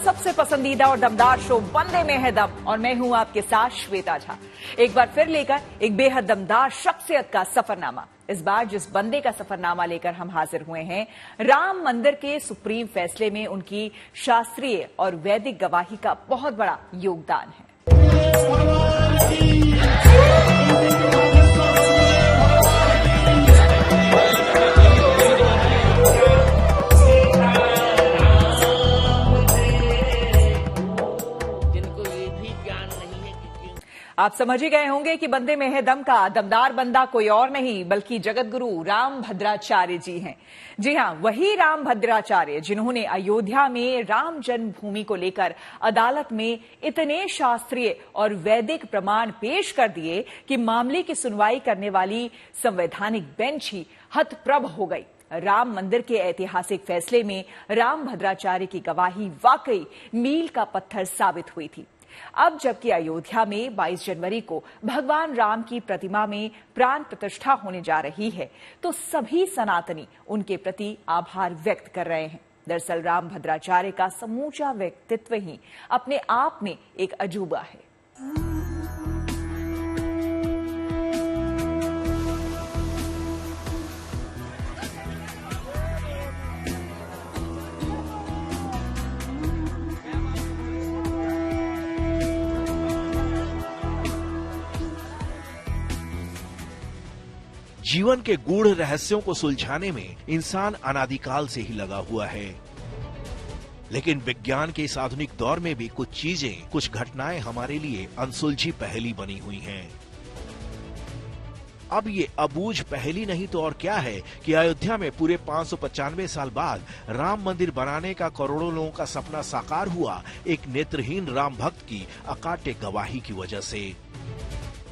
सबसे पसंदीदा और दमदार शो बंदे में है दम और मैं हूं आपके साथ श्वेता झा। एक बार फिर लेकर एक बेहद दमदार शख्सियत का सफरनामा। इस बार जिस बंदे का सफरनामा लेकर हम हाजिर हुए हैं, राम मंदिर के सुप्रीम फैसले में उनकी शास्त्रीय और वैदिक गवाही का बहुत बड़ा योगदान है। आप समझ ही गए होंगे कि बंदे में है दम का दमदार बंदा कोई और नहीं बल्कि जगत गुरु राम भद्राचार्य जी हैं। जी हां, वही राम भद्राचार्य जिन्होंने अयोध्या में राम जन्मभूमि को लेकर अदालत में इतने शास्त्रीय और वैदिक प्रमाण पेश कर दिए कि मामले की सुनवाई करने वाली संवैधानिक बेंच ही हतप्रभ हो गई। राम मंदिर के ऐतिहासिक फैसले में राम भद्राचार्य की गवाही वाकई मील का पत्थर साबित हुई थी। अब जबकि अयोध्या में 22 जनवरी को भगवान राम की प्रतिमा में प्राण प्रतिष्ठा होने जा रही है, तो सभी सनातनी उनके प्रति आभार व्यक्त कर रहे हैं। दरअसल राम भद्राचार्य का समूचा व्यक्तित्व ही अपने आप में एक अजूबा है। जीवन के गूढ़ रहस्यों को सुलझाने में इंसान अनादिकाल से ही लगा हुआ है, लेकिन विज्ञान के इस आधुनिक दौर में भी कुछ चीजें, कुछ घटनाएं हमारे लिए अनसुलझी पहेली बनी हुई हैं। अब ये अबूझ पहेली नहीं तो और क्या है कि अयोध्या में पूरे 595 साल बाद राम मंदिर बनाने का करोड़ों लोगों का सपना साकार हुआ एक नेत्रहीन राम भक्त की अकाट्य गवाही की वजह से।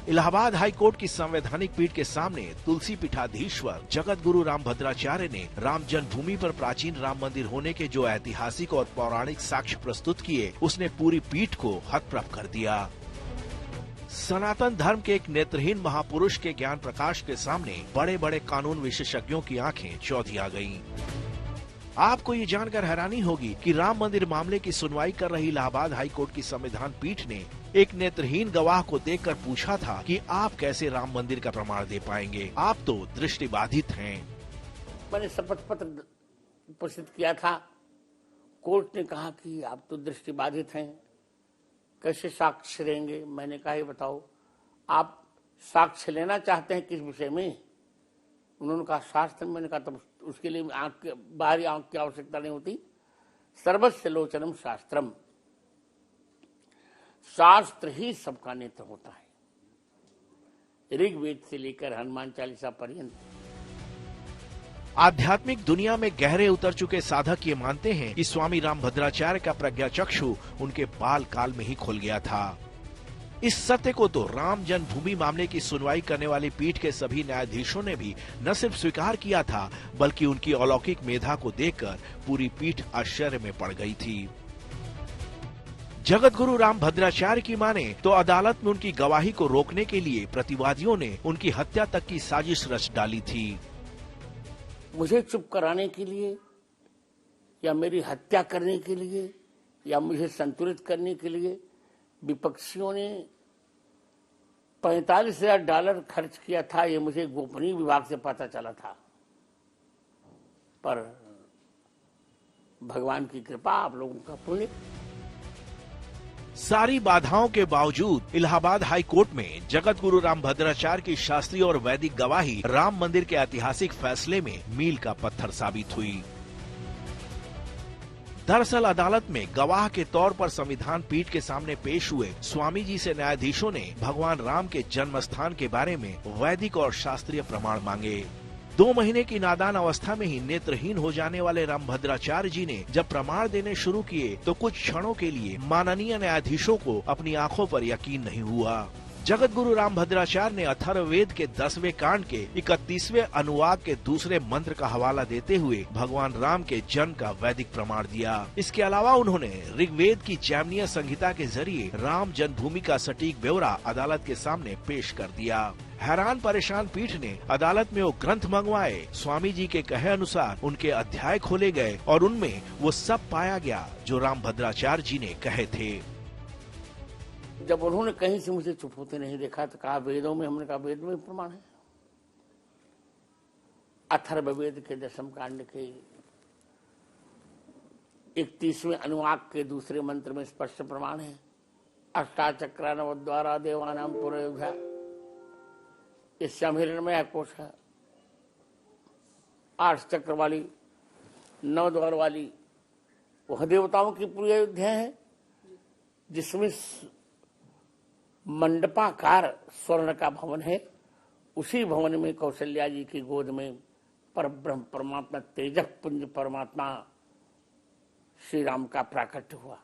इलाहाबाद हाई कोर्ट की संवैधानिक पीठ के सामने तुलसी पीठाधीश्वर जगत गुरु राम भद्राचार्य ने राम जन्मभूमि पर प्राचीन राम मंदिर होने के जो ऐतिहासिक और पौराणिक साक्ष्य प्रस्तुत किए, उसने पूरी पीठ को हतप्रभ कर दिया। सनातन धर्म के एक नेत्रहीन महापुरुष के ज्ञान प्रकाश के सामने बड़े बड़े कानून विशेषज्ञों की आंखें चौधी आ गईं। आपको ये जानकर हैरानी होगी कि राम मंदिर मामले की सुनवाई कर रही इलाहाबाद हाई कोर्ट की संविधान पीठ ने एक नेत्रहीन गवाह को देखकर पूछा था कि आप कैसे राम मंदिर का प्रमाण दे पाएंगे, आप तो दृष्टिबाधित हैं। मैंने शपथ पत्र प्रस्तुत किया था। कोर्ट ने कहा कि आप तो दृष्टिबाधित हैं, कैसे साक्ष्य लेंगे। मैंने कहा ये बताओ, आप साक्ष्य लेना चाहते हैं किस विषय में? उन्होंने कहा शास्त्र। मैंने कहा तब उसके लिए बाहरी आंख की आवश्यकता नहीं होती। सर्वस्य लोचनम शास्त्रम, शास्त्र ही सबका नेत्र होता है, ऋग्वेद से लेकर हनुमान चालीसा पर्यंत। आध्यात्मिक दुनिया में गहरे उतर चुके साधक ये मानते हैं कि स्वामी राम भद्राचार्य का प्रज्ञा चक्षु उनके बाल काल में ही खुल गया था। इस सत्य को तो राम जन्मभूमि मामले की सुनवाई करने वाली पीठ के सभी न्यायाधीशों ने भी न सिर्फ स्वीकार किया था, बल्कि उनकी अलौकिक मेधा को देखकर पूरी पीठ आश्चर्य में पड़ गई थी। जगत गुरु राम भद्राचार्य की माने तो अदालत में उनकी गवाही को रोकने के लिए प्रतिवादियों ने उनकी हत्या तक की साजिश रच डाली थी। मुझे चुप कराने के लिए या मेरी हत्या करने के लिए या मुझे संतुलित करने के लिए विपक्षियों ने $45,000 खर्च किया था। ये मुझे गोपनीय विभाग से पता चला था, पर भगवान की कृपा, आप लोगों का पुण्य। सारी बाधाओं के बावजूद इलाहाबाद हाई कोर्ट में जगत गुरु राम भद्राचार्य की शास्त्रीय और वैदिक गवाही राम मंदिर के ऐतिहासिक फैसले में मील का पत्थर साबित हुई। दरअसल अदालत में गवाह के तौर पर संविधान पीठ के सामने पेश हुए स्वामी जी से न्यायाधीशों ने भगवान राम के जन्म स्थान के बारे में वैदिक और शास्त्रीय प्रमाण मांगे। 2 महीने की नादान अवस्था में ही नेत्रहीन हो जाने वाले राम भद्राचार्य जी ने जब प्रमाण देने शुरू किए तो कुछ क्षणों के लिए माननीय न्यायाधीशों को अपनी आंखों पर यकीन नहीं हुआ। जगत गुरु राम भद्राचार्य ने अथर्ववेद के 10वें कांड के 31वें अनुवाद के दूसरे मंत्र का हवाला देते हुए भगवान राम के जन्म का वैदिक प्रमाण दिया। इसके अलावा उन्होंने ऋग्वेद की जैमिनीय संहिता के जरिए राम जन्मभूमि का सटीक ब्यौरा अदालत के सामने पेश कर दिया। हैरान परेशान पीठ ने अदालत में वो ग्रंथ मंगवाए। स्वामी जी के कहे अनुसार उनके अध्याय खोले गए और उनमें वो सब पाया गया जो रामभद्राचार्य जी ने कहे थे। जब उन्होंने कहीं से मुझे चुप होते नहीं देखा तो कहा वेदों में, हमने कहा वेद में प्रमाण है। अथर्ववेद के 10वें कांड के 31वें अनुवाक के दूसरे मंत्र में स्पष्ट प्रमाण है। अष्टाचक्रानव द्वारा देवानाम पुरयोध्या, इस हिरण्मय कोश है। 8 चक्र वाली 9 द्वार वाली वह देवताओं की पूरी अयोध्या है, जिसमें मंडपाकार स्वर्ण का भवन है। उसी भवन में कौशल्या जी की गोद में परब्रह्म परमात्मा तेजः पुंज परमात्मा श्री राम का प्राकट्य हुआ।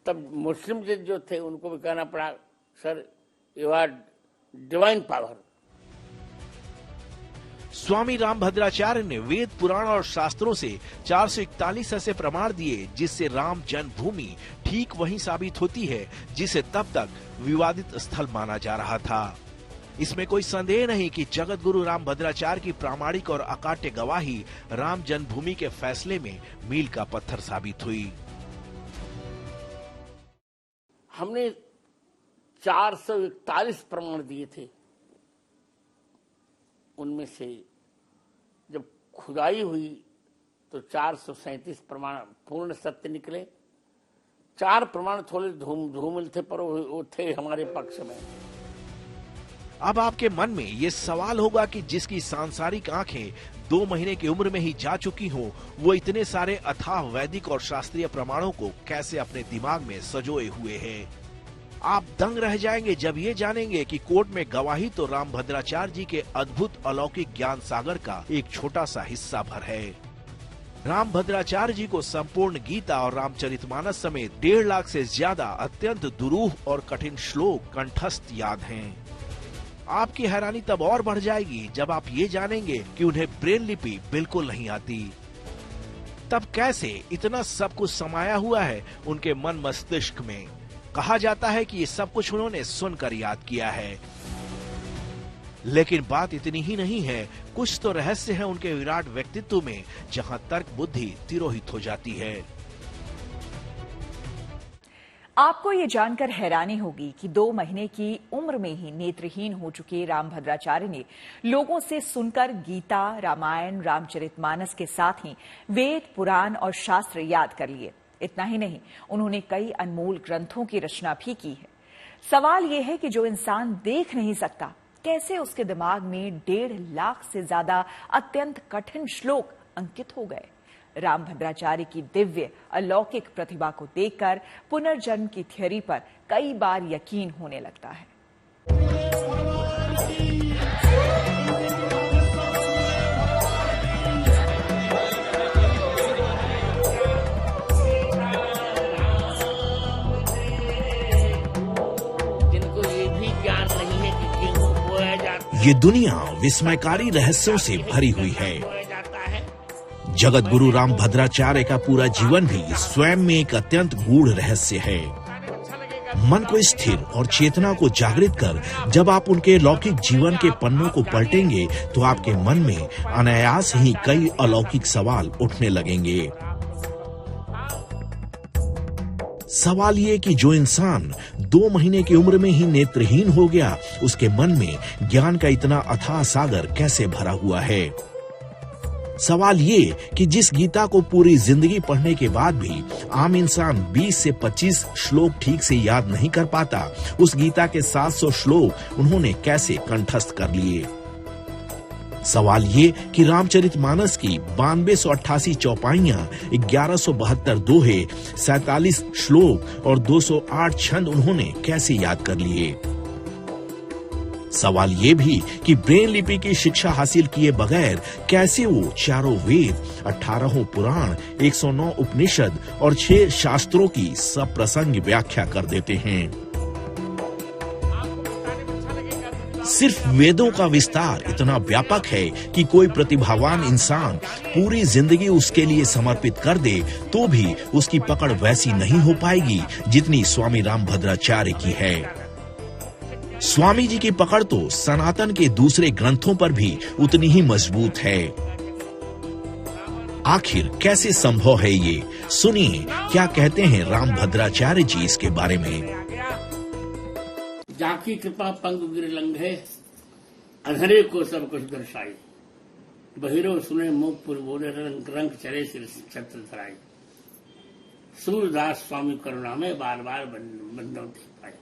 तब मुस्लिम जो थे उनको भी कहना पड़ा, sir you are divine power. Swami Rambhadracharya ने वेद पुराण और शास्त्रों से 441 ऐसे प्रमाण दिए जिससे राम जन्मभूमि ठीक वही साबित होती है जिसे तब तक विवादित स्थल माना जा रहा था। इसमें कोई संदेह नहीं कि जगत गुरु रामभद्राचार्य की प्रामाणिक और अकाट्य गवाही राम जन्मभूमि के फैसले में मील का पत्थर साबित हुई। हमने 441 प्रमाण दिए थे, उनमें से जब खुदाई हुई तो 437 प्रमाण पूर्ण सत्य निकले। 4 प्रमाण थोड़े धूमिल थे, पर वो थे हमारे पक्ष में। अब आपके मन में ये सवाल होगा कि जिसकी सांसारिक आंखें 2 महीने की उम्र में ही जा चुकी हों, वो इतने सारे अथाह वैदिक और शास्त्रीय प्रमाणों को कैसे अपने दिमाग में संजोए हुए है। आप दंग रह जाएंगे जब ये जानेंगे कि कोर्ट में गवाही तो रामभद्राचार्य जी के अद्भुत अलौकिक ज्ञान सागर का एक छोटा सा हिस्सा भर है। रामभद्राचार्य जी को संपूर्ण गीता और रामचरितमानस समेत 1.5 लाख से ज्यादा अत्यंत दुरूह और कठिन श्लोक कंठस्थ याद हैं। आपकी हैरानी तब और बढ़ जाएगी जब आप ये जानेंगे कि उन्हें ब्रेल लिपि बिल्कुल नहीं आती। तब कैसे इतना सब कुछ समाया हुआ है उनके मन मस्तिष्क में। कहा जाता है कि ये सब कुछ उन्होंने सुनकर याद किया है, लेकिन बात इतनी ही नहीं है। कुछ तो रहस्य है उनके विराट व्यक्तित्व में, जहां तर्क बुद्धि तिरोहित हो जाती है। आपको ये जानकर हैरानी होगी कि 2 महीने की उम्र में ही नेत्रहीन हो चुके रामभद्राचार्य ने लोगों से सुनकर गीता, रामायण, रामचरितमानस के साथ ही वेद, पुराण और शास्त्र याद कर लिए। इतना ही नहीं, उन्होंने कई अनमोल ग्रंथों की रचना भी की है। सवाल यह है कि जो इंसान देख नहीं सकता, कैसे उसके दिमाग में 1.5 लाख से ज्यादा अत्यंत कठिन श्लोक अंकित हो गए। रामभद्राचार्य की दिव्य अलौकिक प्रतिभा को देखकर पुनर्जन्म की थ्योरी पर कई बार यकीन होने लगता है। जिनको ये भी ज्ञान नहीं है कि गेहूं बोया जाता है, ये दुनिया विस्मयकारी रहस्यों से भरी हुई है। जगत गुरु रामभद्राचार्य का पूरा जीवन भी स्वयं में एक अत्यंत गूढ़ रहस्य है। मन को स्थिर और चेतना को जागृत कर जब आप उनके लौकिक जीवन के पन्नों को पलटेंगे तो आपके मन में अनायास ही कई अलौकिक सवाल उठने लगेंगे। सवाल ये कि जो इंसान 2 महीने की उम्र में ही नेत्रहीन हो गया, उसके मन में ज्ञान का इतना अथाह सागर कैसे भरा हुआ है। सवाल ये कि जिस गीता को पूरी जिंदगी पढ़ने के बाद भी आम इंसान 20 से 25 श्लोक ठीक से याद नहीं कर पाता, उस गीता के 700 श्लोक उन्होंने कैसे कंठस्थ कर लिए। सवाल ये कि रामचरितमानस की 9288 चौपाइयां, 1172 दोहे, 47 श्लोक और 208 छंद उन्होंने कैसे याद कर लिए। सवाल ये भी कि ब्रेल लिपि की शिक्षा हासिल किए बगैर कैसे वो 4 वेद, 18 पुराण, 109 उपनिषद और 6 शास्त्रों की सप्रसंग व्याख्या कर देते हैं। सिर्फ वेदों का विस्तार इतना व्यापक है कि कोई प्रतिभावान इंसान पूरी जिंदगी उसके लिए समर्पित कर दे तो भी उसकी पकड़ वैसी नहीं हो पाएगी जितनी स्वामी रामभद्राचार्य की है। स्वामी जी की पकड़ तो सनातन के दूसरे ग्रंथों पर भी उतनी ही मजबूत है। आखिर कैसे संभव है ये? सुनिए क्या कहते हैं रामभद्राचार्य जी इसके बारे में। जाकी कृपा पंग गिर लंघे, अंधेरे को सब कुछ दर्शाई, बहिरो सुने मुखपुर बोले, रंग चले सिर छत्र धराई। सूरदास स्वामी करुणा में बार बार बंदों देख पाए।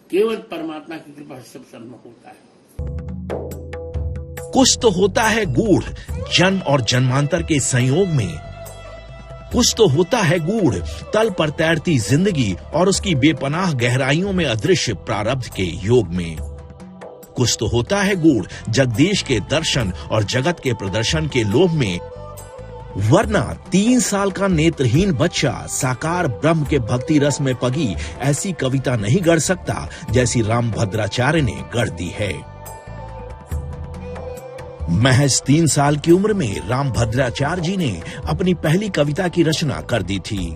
केवल परमात्मा की कृपा से सब संभव होता है। कुछ तो होता है गूढ़ जन्म और जन्मांतर के संयोग में, कुछ तो होता है गूढ़ तल पर तैरती जिंदगी और उसकी बेपनाह गहराइयों में अदृश्य प्रारब्ध के योग में, कुछ तो होता है गूढ़ जगदीश के दर्शन और जगत के प्रदर्शन के लोभ में, वरना 3 साल का नेत्रहीन बच्चा साकार ब्रह्म के भक्ति रस में पगी ऐसी कविता नहीं गढ़ सकता जैसी रामभद्राचार्य ने गढ़ दी है। महज 3 साल की उम्र में रामभद्राचार्य जी ने अपनी पहली कविता की रचना कर दी थी।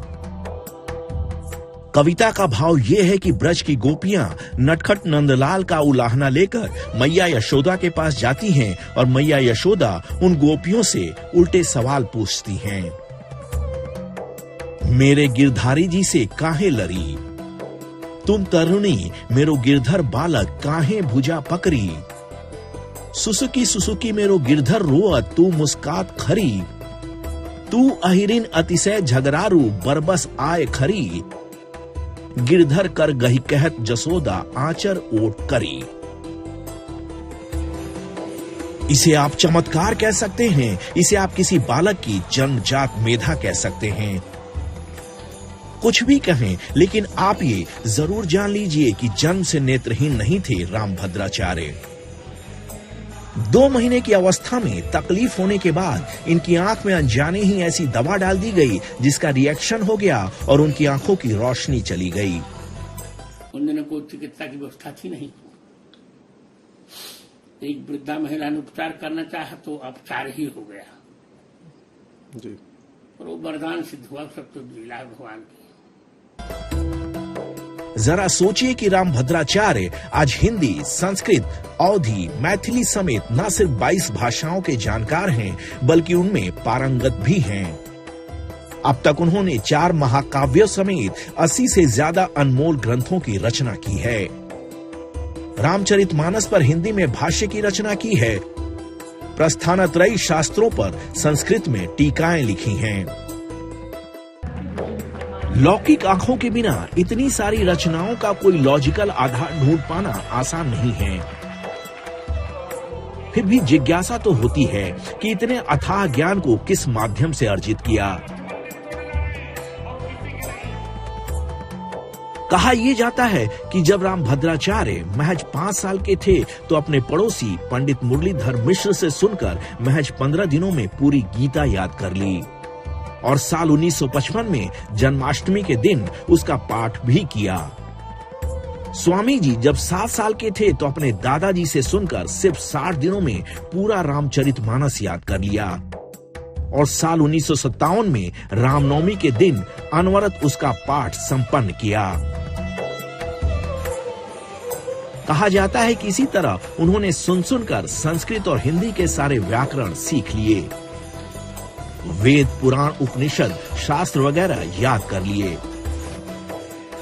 कविता का भाव यह है कि ब्रज की गोपियां नटखट नंदलाल का उलाहना लेकर मैया यशोदा के पास जाती हैं और मैया यशोदा उन गोपियों से उल्टे सवाल पूछती हैं। मेरे गिरधारी जी से काहे लरी, तुम तरुणी मेरो गिरधर बालक काहे भुजा पकड़ी, सुसुकी सुसुकी मेरो गिरधर रोअत तू मुस्कात खरी, तू अहिरिन अतिशय झगरारू बरबस आए खरी, गिरधर कर गही कहत जसोदा आचर ओट करी। इसे आप चमत्कार कह सकते हैं, इसे आप किसी बालक की जन्मजात मेधा कह सकते हैं, कुछ भी कहें, लेकिन आप ये जरूर जान लीजिए कि जन्म से नेत्रहीन नहीं थे रामभद्राचार्य। 2 महीने की अवस्था में तकलीफ होने के बाद इनकी आंख में अनजाने ही ऐसी दवा डाल दी गई जिसका रिएक्शन हो गया और उनकी आंखों की रोशनी चली गई। उन दिनों कोई चिकित्सा की व्यवस्था थी नहीं। एक वृद्धा महिला ने उपचार करना चाहा तो उपचार ही हो गया जी। और वो वरदान सिद्ध हुआ, सब तो लीला भगवान की। जरा सोचिए कि रामभद्राचार्य आज हिंदी, संस्कृत, अवधी, मैथिली समेत न सिर्फ 22 भाषाओं के जानकार हैं बल्कि उनमें पारंगत भी हैं। अब तक उन्होंने 4 महाकाव्यों समेत 80 से ज्यादा अनमोल ग्रंथों की रचना की है। रामचरितमानस पर हिंदी में भाष्य की रचना की है। प्रस्थानत्रयी शास्त्रों पर संस्कृत में टीकाएं लिखी हैं। लौकिक आंखों के बिना इतनी सारी रचनाओं का कोई लॉजिकल आधार ढूंढ पाना आसान नहीं है। फिर भी जिज्ञासा तो होती है कि इतने अथाह ज्ञान को किस माध्यम से अर्जित किया। कहा यह जाता है कि जब रामभद्राचार्य महज 5 साल के थे तो अपने पड़ोसी पंडित मुरलीधर मिश्र से सुनकर महज 15 दिनों में पूरी गीता याद कर ली और साल 1955 में जन्माष्टमी के दिन उसका पाठ भी किया। स्वामी जी जब 7 साल के थे तो अपने दादाजी से सुनकर सिर्फ 60 दिनों में पूरा रामचरितमानस याद कर लिया और साल 1957 में रामनवमी के दिन अनवरत उसका पाठ संपन्न किया। कहा जाता है कि इसी तरह उन्होंने सुन सुनकर संस्कृत और हिंदी के सारे व्याकरण सीख लिए, वेद, पुराण, उपनिषद, शास्त्र वगैरह याद कर लिए।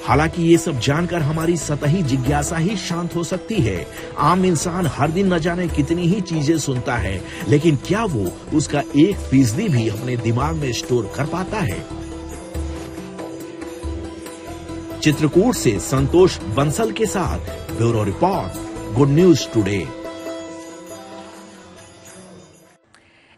हालांकि ये सब जानकर हमारी सतही जिज्ञासा ही शांत हो सकती है। आम इंसान हर दिन न जाने कितनी ही चीजें सुनता है, लेकिन क्या वो उसका 1% भी अपने दिमाग में स्टोर कर पाता है? चित्रकूट से संतोष बंसल के साथ bureau report, good news today.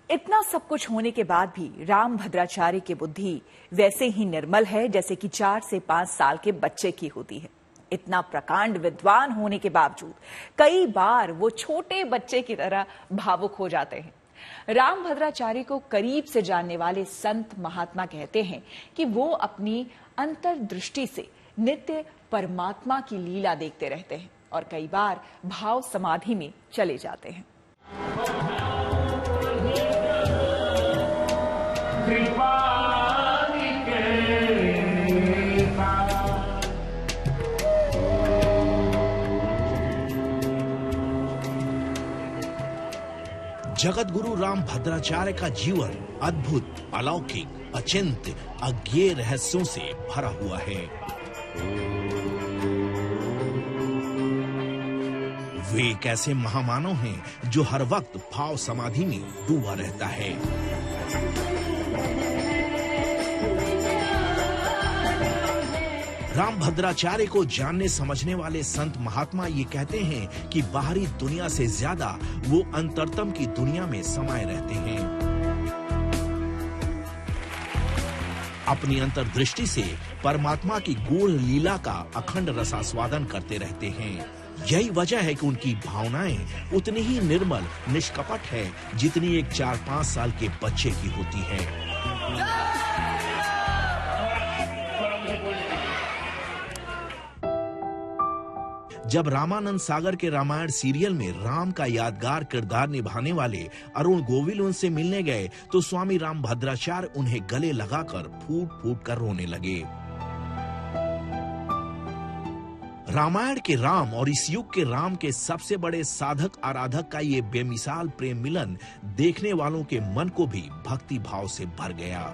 इतना सब कुछ होने के बाद भी रामभद्राचार्य की बुद्धि वैसे ही निर्मल है जैसे कि 4 से 5 साल के बच्चे की होती है। इतना प्रकांड विद्वान होने के बावजूद कई बार वो छोटे बच्चे की तरह भावुक हो जाते हैं। रामभद्राचार्य को करीब से जानने वाले संत महात्मा कहते हैं कि वो अपनी अंतर्दृष्टि से नित्य परमात्मा की लीला देखते रहते हैं और कई बार भाव समाधि में चले जाते हैं। जगत गुरु राम भद्राचार्य का जीवन अद्भुत, अलौकिक, अचिंत्य, अज्ञेय रहस्यों से भरा हुआ है। वे एक ऐसे महामानव हैं जो हर वक्त भाव समाधि में डूबा रहता है। राम भद्राचार्य को जानने समझने वाले संत महात्मा ये कहते हैं कि बाहरी दुनिया से ज्यादा वो अंतरतम की दुनिया में समाये रहते हैं। अपनी अंतर्दृष्टि से परमात्मा की गूढ़ लीला का अखंड रसास्वादन करते रहते हैं। यही वजह है कि उनकी भावनाएं उतनी ही निर्मल, निष्कपट है जितनी एक 4-5 साल के बच्चे की होती है। जब रामानंद सागर के रामायण सीरियल में राम का यादगार किरदार निभाने वाले अरुण गोविल उनसे मिलने गए तो स्वामी राम भद्राचार्य उन्हें गले लगाकर फूट फूट कर रोने लगे। रामायण के राम और इस युग के राम के सबसे बड़े साधक आराधक का ये बेमिसाल प्रेम मिलन देखने वालों के मन को भी भक्ति भाव से भर गया।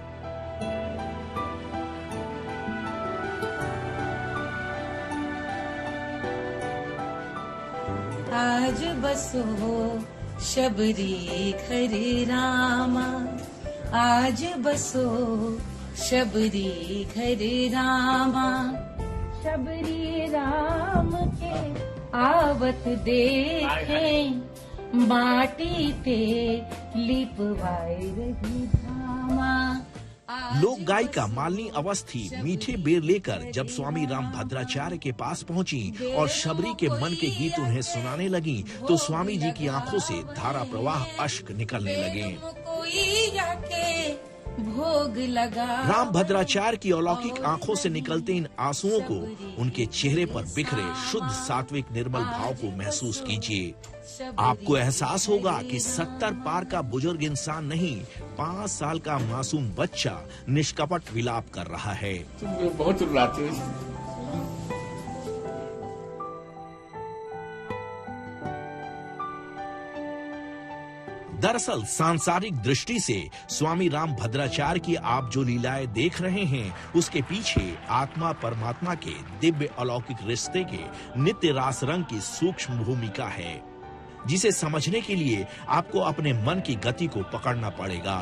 आज बसो शबरी घर रामा, आज बसो शबरी घर रामा, शबरी राम के आवत देखें, माटी पे लिपवाई रही धामा। लोक गायिका मालिनी अवस्थी मीठे बेर लेकर जब स्वामी राम भद्राचार्य के पास पहुंची और शबरी के मन के गीत उन्हें सुनाने लगी तो स्वामी जी की आंखों से धारा प्रवाह अश्क निकलने लगे। भोग लगा राम भद्राचार्य की अलौकिक आंखों से निकलते इन आंसुओं को उनके चेहरे पर बिखरे शुद्ध सात्विक निर्मल भाव को महसूस कीजिए। आपको एहसास होगा कि 70 पार का बुजुर्ग इंसान नहीं, 5 साल का मासूम बच्चा निष्कपट विलाप कर रहा है। बहुत रुलाते हैं। दरअसल सांसारिक दृष्टि से स्वामी राम भद्राचार्य की आप जो लीलाएं देख रहे हैं उसके पीछे आत्मा परमात्मा के दिव्य अलौकिक रिश्ते के नित्य रास रंग की सूक्ष्म भूमिका है, जिसे समझने के लिए आपको अपने मन की गति को पकड़ना पड़ेगा।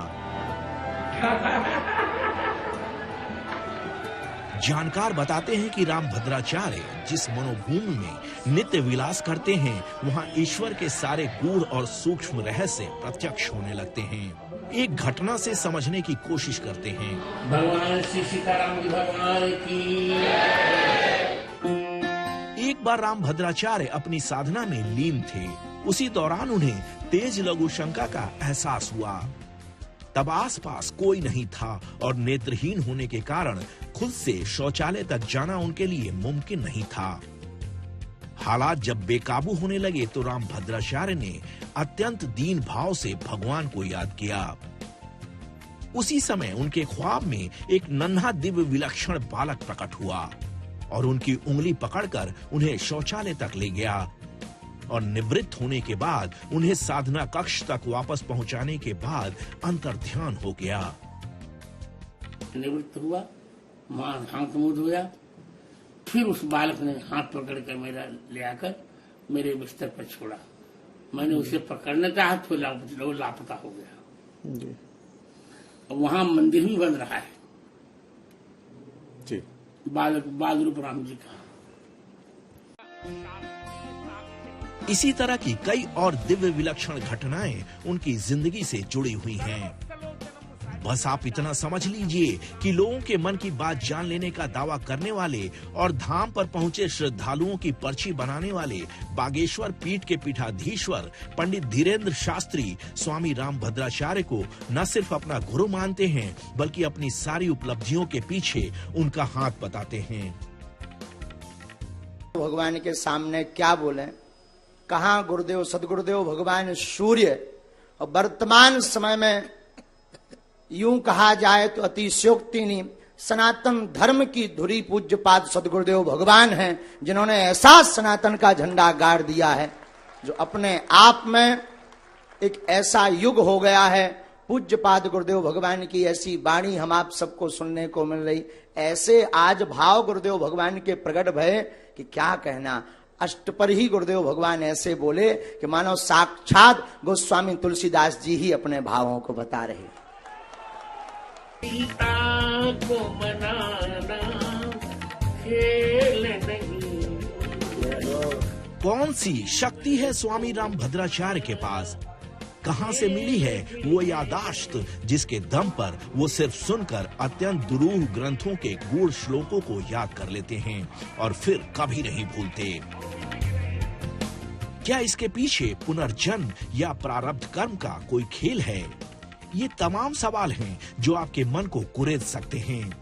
जानकार बताते हैं कि राम भद्राचार्य जिस मनोभूमि में नित्य विलास करते हैं वहां ईश्वर के सारे गूढ़ और सूक्ष्म रहस्य प्रत्यक्ष होने लगते हैं। एक घटना से समझने की कोशिश करते हैं। भगवान श्री सीताराम जी भगवान की। एक बार राम भद्राचार्य अपनी साधना में लीन थे। उसी दौरान उन्हें तेज लघु शंका का एहसास हुआ। तब आसपास कोई नहीं था और नेत्रहीन होने के कारण खुद से शौचालय तक जाना उनके लिए मुमकिन नहीं था। हालात जब बेकाबू होने लगे तो राम भद्राचार्य ने अत्यंत दीन भाव से भगवान को याद किया। उसी समय उनके ख्वाब में एक नन्हा दिव्य विलक्षण बालक प्रकट हुआ और उनकी उंगली पकड़कर उन्हें शौचालय तक ले गया और निवृत्त होने के बाद उन्हें साधना कक्ष तक वापस पहुंचाने के बाद अंतर्ध्यान हो गया। निवृत्त हुआ, मां हाथ मुंह धोया, फिर उस बालक ने हाथ पकड़ कर मेरा ले आकर मेरे बिस्तर पर छोड़ा। मैंने उसे पकड़ने का हाथ तो लापता हो गया जी। वहां मंदिर भी बन रहा है जी, बाल रूप राम जी का। इसी तरह की कई और दिव्य विलक्षण घटनाएं उनकी जिंदगी से जुड़ी हुई हैं। बस आप इतना समझ लीजिए कि लोगों के मन की बात जान लेने का दावा करने वाले और धाम पर पहुंचे श्रद्धालुओं की पर्ची बनाने वाले बागेश्वर पीठ के पीठाधीश्वर पंडित धीरेन्द्र शास्त्री स्वामी राम भद्राचार्य को न सिर्फ अपना गुरु मानते हैं बल्कि अपनी सारी उपलब्धियों के पीछे उनका हाथ बताते हैं। भगवान के सामने क्या बोले, कहाँ गुरुदेव सदगुरुदेव भगवान सूर्य। और वर्तमान समय में यूं कहा जाए तो अतिशयोक्ति नहीं, सनातन धर्म की धुरी पूज्यपाद सदगुरुदेव भगवान हैं, जिन्होंने ऐसा सनातन का झंडा गाड़ दिया है जो अपने आप में एक ऐसा युग हो गया है, पूज्यपाद गुरुदेव भगवान की ऐसी वाणी हम आप सबको सुनने को मिल रही, ऐसे आज भाव गुरुदेव भगवान के प्रकट भय कि क्या कहना। अष्ट पर ही गुरुदेव भगवान ऐसे बोले कि मानो साक्षात गोस्वामी तुलसीदास जी ही अपने भावों को बता रहे। सीता को मनाना खेल नहीं। कौन सी शक्ति है स्वामी राम भद्राचार्य के पास? कहां से मिली है वो यादाश्त जिसके दम पर वो सिर्फ सुनकर अत्यंत दुरूह ग्रंथों के गूढ़ श्लोकों को याद कर लेते हैं और फिर कभी नहीं भूलते? क्या इसके पीछे पुनर्जन्म या प्रारब्ध कर्म का कोई खेल है? ये तमाम सवाल हैं जो आपके मन को कुरेद सकते हैं।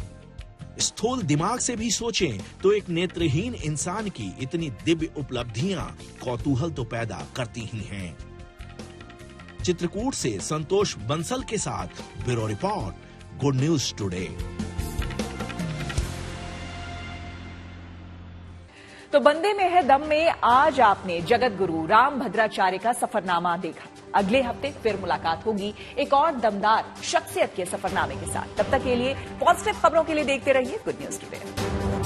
स्थूल दिमाग से भी सोचें तो एक नेत्रहीन इंसान की इतनी दिव्य उपलब्धियां कौतूहल तो पैदा करती ही हैं। चित्रकूट से संतोष बंसल के साथ bureau report, good news today. तो बंदे में है दम में आज आपने जगत गुरु राम भद्राचार्य का सफरनामा देखा। अगले हफ्ते फिर मुलाकात होगी एक और दमदार शख्सियत के सफरनामे के साथ। तब तक के लिए पॉजिटिव खबरों के लिए देखते रहिए गुड न्यूज टुडे।